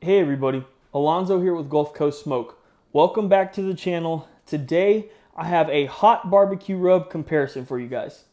Hey everybody, Alonzo here with Gulf Coast Smoke. Welcome back to the channel. Today I have a hot barbecue rub comparison for you guys.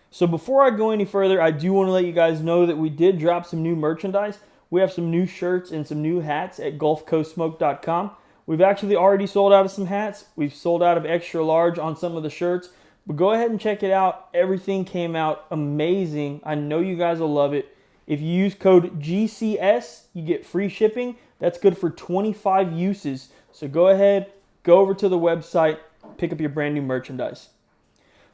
So before I go any further, I do want to let you guys know that we did drop some new merchandise. We have some new shirts and some new hats at gulfcoastsmoke.com. We've actually already sold out of some hats. We've sold out of extra large on some of the shirts. But go ahead and check it out. Everything came out amazing. I know you guys will love it. If you use code GCS, you get free shipping. That's good for 25 uses. So go ahead, go over to the website, pick up your brand new merchandise.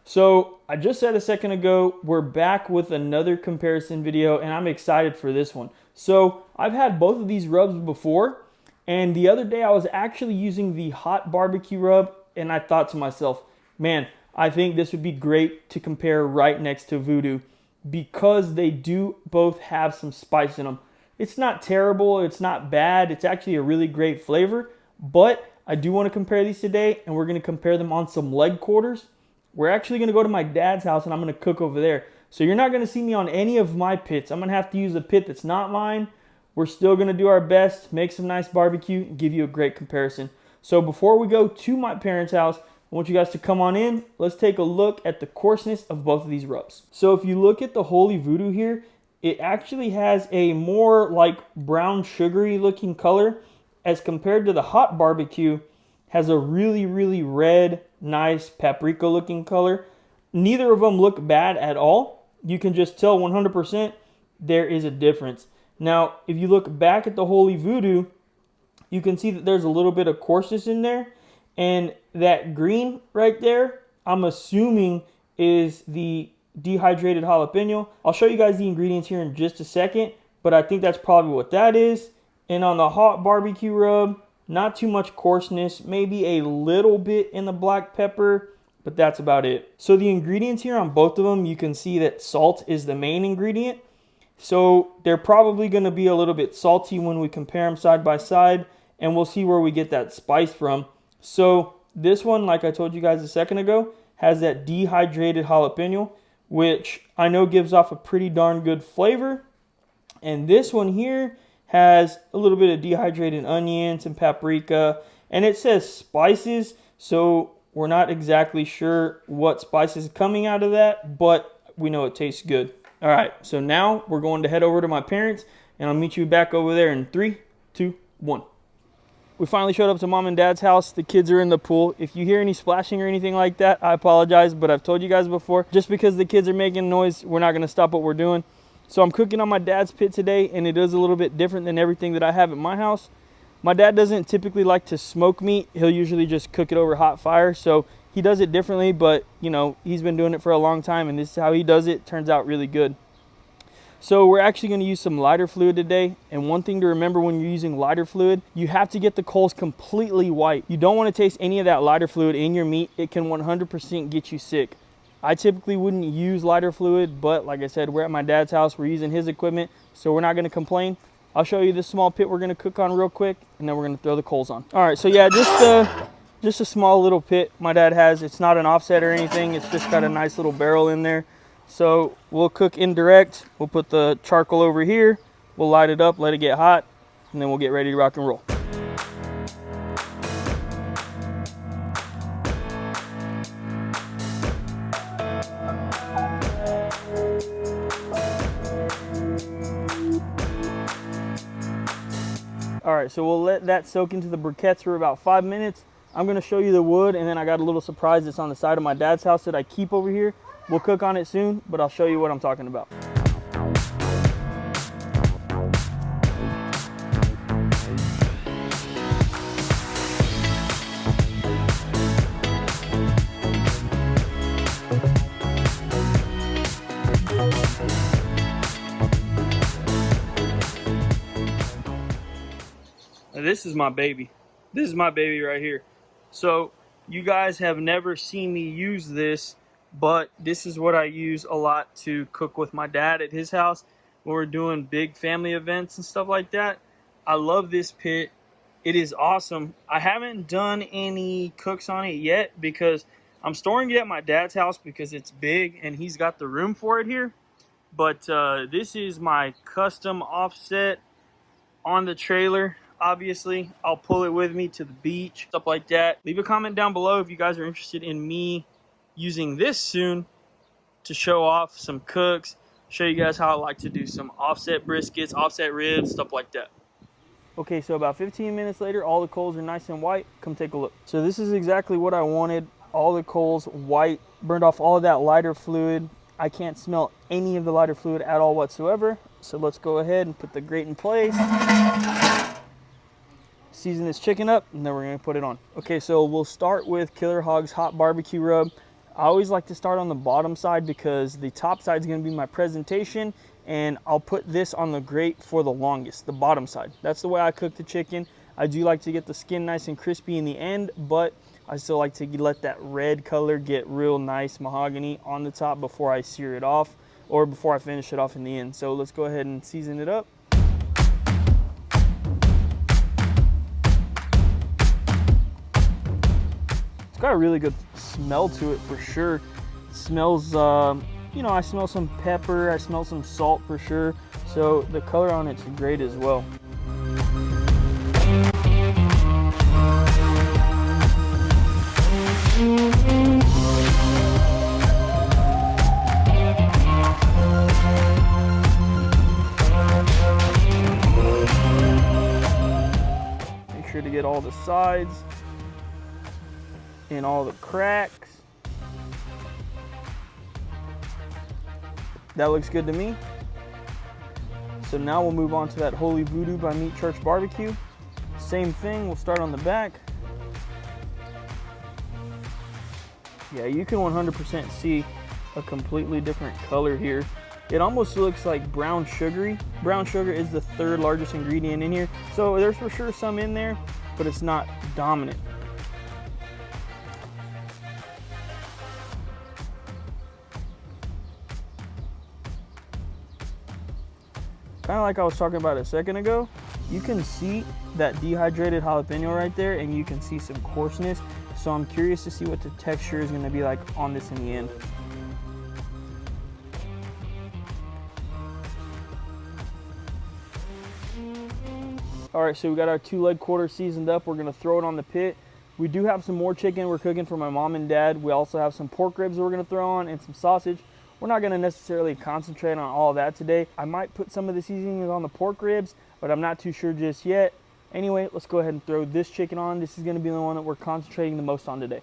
So I just said a second ago, we're back with another comparison video, and I'm excited for this one. So I've had both of these rubs before, and the other day I was actually using the hot barbecue rub, and I thought to myself, man, I think this would be great to compare right next to Voodoo because they do both have some spice in them. It's not terrible, it's not bad, it's actually a really great flavor, but I do want to compare these today, and we're going to compare them on some leg quarters. We're actually going to go to my dad's house, and I'm going to cook over there. So you're not going to see me on any of my pits. I'm going to have to use a pit that's not mine. We're still going to do our best, make some nice barbecue, and give you a great comparison. So before we go to my parents' house, I want you guys to come on in. Let's take a look at the coarseness of both of these rubs. So if you look at the Holy Voodoo here, it actually has a more like brown sugary looking color as compared to the hot barbecue. Has a really, really red, nice paprika looking color. Neither of them look bad at all. You can just tell 100% there is a difference. Now, if you look back at the Holy Voodoo, you can see that there's a little bit of coarseness in there. And that green right there, I'm assuming is the dehydrated jalapeno. I'll show you guys the ingredients here in just a second, but I think that's probably what that is. And on the hot barbecue rub, not too much coarseness, maybe a little bit in the black pepper, but that's about it. So the ingredients here on both of them, you can see that salt is the main ingredient. So they're probably going to be a little bit salty when we compare them side by side, and we'll see where we get that spice from. So this one, like I told you guys a second ago, has that dehydrated jalapeno, which I know gives off a pretty darn good flavor. And this one here has a little bit of dehydrated onions and paprika, and it says spices, so we're not exactly sure what spice is coming out of that, but we know it tastes good. All right, so now we're going to head over to my parents, and I'll meet you back over there in 3, 2, 1. We finally showed up to mom and dad's house. The kids are in the pool. If you hear any splashing or anything like that, I apologize, but I've told you guys before, just because the kids are making noise, we're not going to stop what we're doing. So I'm cooking on my dad's pit today, and it is a little bit different than everything that I have at my house. My dad doesn't typically like to smoke meat. He'll usually just cook it over hot fire. So he does it differently, but you know, he's been doing it for a long time, and this is how he does it. Turns out really good. So we're actually going to use some lighter fluid today. And one thing to remember when you're using lighter fluid, you have to get the coals completely white. You don't want to taste any of that lighter fluid in your meat. It can 100% get you sick. I typically wouldn't use lighter fluid, but like I said, we're at my dad's house. We're using his equipment, so we're not going to complain. I'll show you this small pit we're going to cook on real quick, and then we're going to throw the coals on. All right, so yeah, just a small little pit my dad has. It's not an offset or anything. It's just got a nice little barrel in there. So we'll cook indirect. We'll put the charcoal over here. We'll light it up, let it get hot, and then we'll get ready to rock and roll. All right, so we'll let that soak into the briquettes for about 5 minutes. I'm gonna show you the wood, and then I got a little surprise that's on the side of my dad's house that I keep over here. We'll cook on it soon, but I'll show you what I'm talking about. Now, this is my baby. This is my baby right here. So you guys have never seen me use this, but this is what I use a lot to cook with my dad at his house when we're doing big family events and stuff like that. I love this pit. It is awesome. I haven't done any cooks on it yet because I'm storing it at my dad's house because it's big and he's got the room for it here. But this is my custom offset on the trailer. Obviously, I'll pull it with me to the beach, stuff like that. Leave a comment down below if you guys are interested in me using this soon to show off some cooks, show you guys how I like to do some offset briskets, offset ribs, stuff like that. Okay, so about 15 minutes later, all the coals are nice and white. Come take a look. So this is exactly what I wanted. All the coals white, burned off all of that lighter fluid. I can't smell any of the lighter fluid at all whatsoever. So let's go ahead and put the grate in place. Season this chicken up, and then we're gonna put it on. Okay, so we'll start with Killer Hogs hot barbecue rub. I always like to start on the bottom side because the top side is gonna be my presentation, and I'll put this on the grate for the longest, the bottom side. That's the way I cook the chicken. I do like to get the skin nice and crispy in the end, but I still like to let that red color get real nice mahogany on the top before I sear it off or before I finish it off in the end. So let's go ahead and season it up. It's got a really good smell to it for sure. It smells, you know, I smell some pepper, I smell some salt for sure. So the color on it's great as well. Make sure to get all the sides and all the cracks. That looks good to me. So now we'll move on to that Holy Voodoo by MEATCHURCH barbecue. Same thing, we'll start on the back. Yeah, you can 100% see a completely different color here. It almost looks like brown sugary. Brown sugar is the third largest ingredient in here. So there's for sure some in there, but it's not dominant. Kind of like I was talking about a second ago, you can see that dehydrated jalapeno right there, and you can see some coarseness. So I'm curious to see what the texture is going to be like on this in the end. All right, so we got our 2 leg quarters seasoned up. We're going to throw it on the pit. We do have some more chicken we're cooking for my mom and dad. We also have some pork ribs we're going to throw on and some sausage. We're not going to necessarily concentrate on all of that today. I might put some of the seasonings on the pork ribs, but I'm not too sure just yet. Anyway, let's go ahead and throw this chicken on. This is going to be the one that we're concentrating the most on today.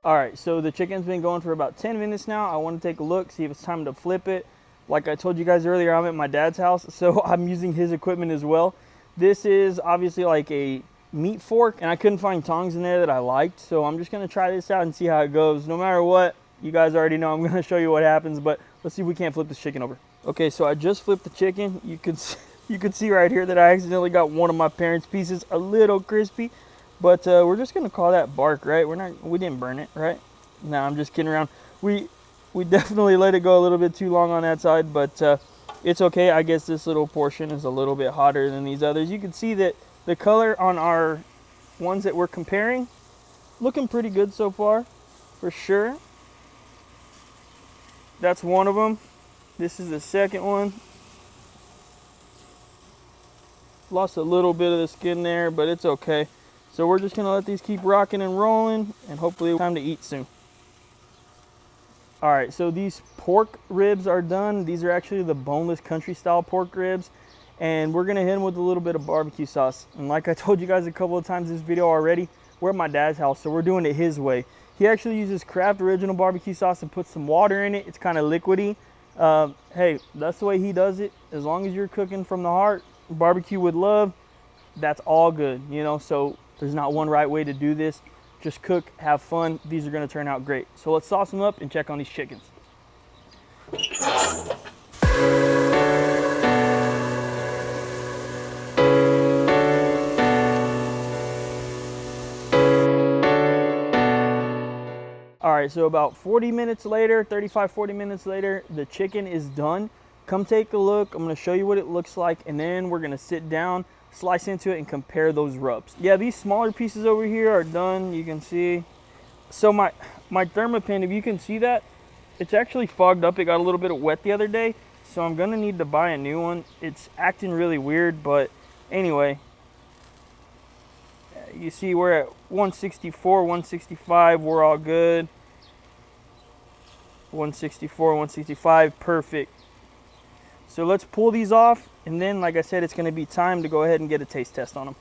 All right, so the chicken's been going for about 10 minutes now. I want to take a look, see if it's time to flip it. Like I told you guys earlier, I'm at my dad's house, so I'm using his equipment as well. This is obviously like a meat fork, and I couldn't find tongs in there that I liked, so I'm just going to try this out and see how it goes. No matter what, you guys already know I'm going to show you what happens, but let's see if we can't flip this chicken over. Okay, so I just flipped the chicken. You could see right here that I accidentally got one of my parents' pieces a little crispy. But we're just gonna call that bark, right? We didn't burn it, right? No, I'm just kidding around. We definitely let it go a little bit too long on that side, but it's okay. I guess this little portion is a little bit hotter than these others. You can see that the color on our ones that we're comparing, looking pretty good so far, for sure. That's one of them. This is the second one. Lost a little bit of the skin there, but it's okay. So we're just gonna let these keep rocking and rolling, and hopefully time to eat soon. All right, so these pork ribs are done. These are actually the boneless country style pork ribs, and we're gonna hit them with a little bit of barbecue sauce. And like I told you guys a couple of times in this video already, we're at my dad's house, so we're doing it his way. He actually uses Kraft original barbecue sauce and puts some water in it. It's kind of liquidy. Hey, that's the way he does it. As long as you're cooking from the heart, barbecue with love, that's all good, you know. So there's not one right way to do this. Just cook, have fun. These are gonna turn out great. So let's sauce them up and check on these chickens. All right, so about 40 minutes later, 35, 40 minutes later, the chicken is done. Come take a look. I'm gonna show you what it looks like, and then we're gonna sit down, slice into it, and compare those rubs. Yeah, these smaller pieces over here are done, you can see. So my Thermopin, if you can see that, it's actually fogged up. It got a little bit wet the other day, so I'm gonna need to buy a new one. It's acting really weird, but anyway. You see we're at 164, 165, we're all good. 164, 165, perfect. So let's pull these off, and then like I said, it's gonna be time to go ahead and get a taste test on them.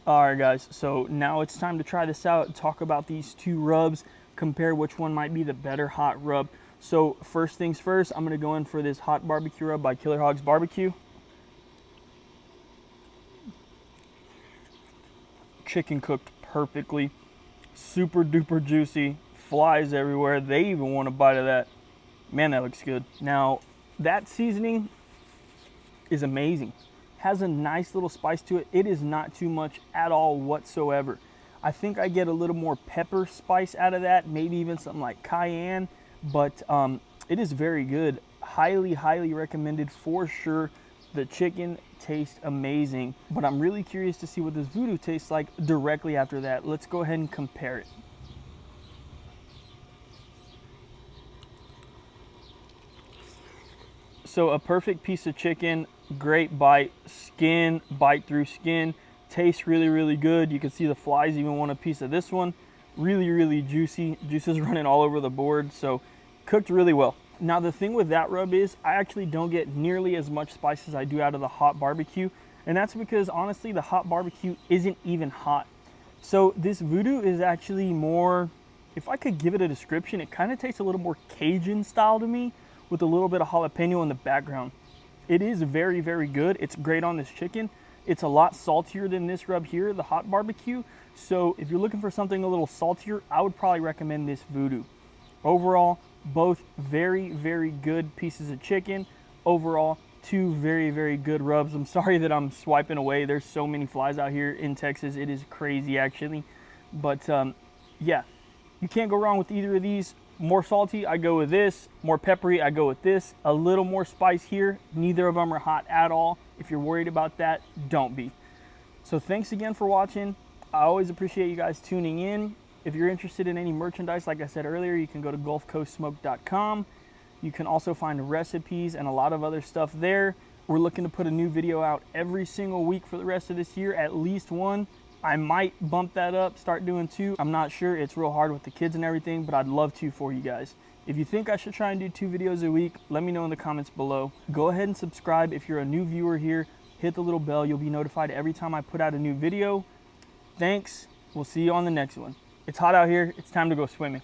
All right guys, so now it's time to try this out and talk about these two rubs, compare which one might be the better hot rub. So first things first, I'm gonna go in for this hot barbecue rub by Killer Hogs Barbecue. Chicken cooked perfectly, super duper juicy, flies everywhere. They even want a bite of that. Man, that looks good. Now, that seasoning is amazing. Has a nice little spice to it. It is not too much at all whatsoever. I think I get a little more pepper spice out of that, maybe even something like cayenne, but it is very good. Highly, highly recommended for sure. The chicken tastes amazing, but I'm really curious to see what this Voodoo tastes like directly after that. Let's go ahead and compare it. So a perfect piece of chicken, great bite, skin, bite through skin, tastes really, really good. You can see the flies even want a piece of this one. Really, really juicy, juices running all over the board, so cooked really well. Now the thing with that rub is I actually don't get nearly as much spice as I do out of the hot barbecue, and that's because honestly the hot barbecue isn't even hot. So this Voodoo is actually more, if I could give it a description, it kind of tastes a little more Cajun style to me with a little bit of jalapeno in the background. It is very, very good. It's great on this chicken. It's a lot saltier than this rub here, the hot barbecue. So if you're looking for something a little saltier, I would probably recommend this Voodoo. Overall, both very, very good pieces of chicken. Overall, two very, very good rubs. I'm sorry that I'm swiping away. There's so many flies out here in Texas. It is crazy actually. But yeah, you can't go wrong with either of these. More salty, I go with this. More peppery, I go with this. A little more spice here. Neither of them are hot at all. If you're worried about that, don't be. So thanks again for watching. I always appreciate you guys tuning in. If you're interested in any merchandise, like I said earlier, you can go to GulfCoastSmoke.com. You can also find recipes and a lot of other stuff there. We're looking to put a new video out every single week for the rest of this year, at least one. I might bump that up, start doing two. I'm not sure. It's real hard with the kids and everything, but I'd love to for you guys. If you think I should try and do 2 videos a week, let me know in the comments below. Go ahead and subscribe if you're a new viewer here. Hit the little bell. You'll be notified every time I put out a new video. Thanks. We'll see you on the next one. It's hot out here. It's time to go swimming.